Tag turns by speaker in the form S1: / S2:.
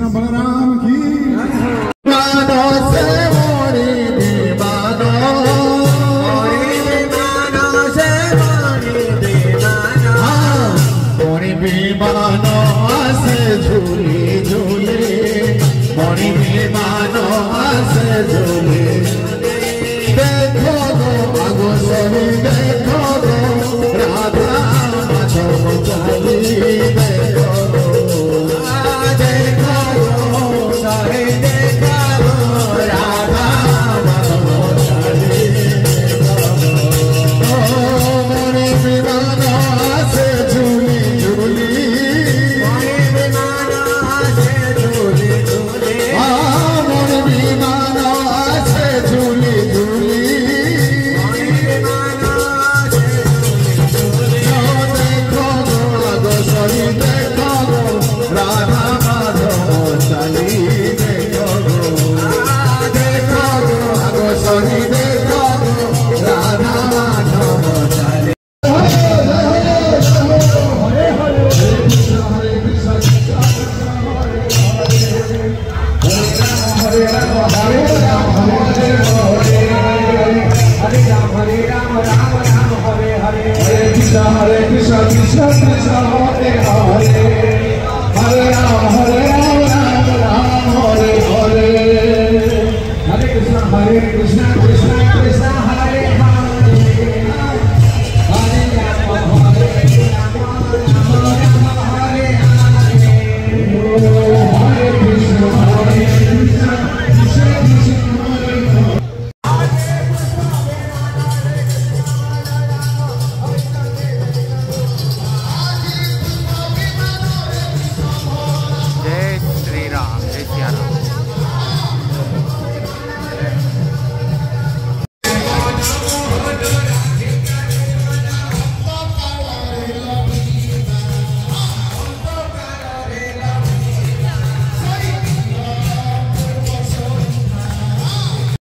S1: कृष्ण बलराम की।
S2: झूले झूले मणि विमानो आसे झूले देखो गो आगो सही देखो गो राधा माधव चाली देखो गो सही देखो गो राधा माधव चाली मणि विमानो आसे झूली झूली
S1: Hare Krishna Krishna Krishna Hare Hare Hare Ram Ram Hare Hare Hare Krishna Krishna Krishna Hare Hare Hare Ram Hare Hare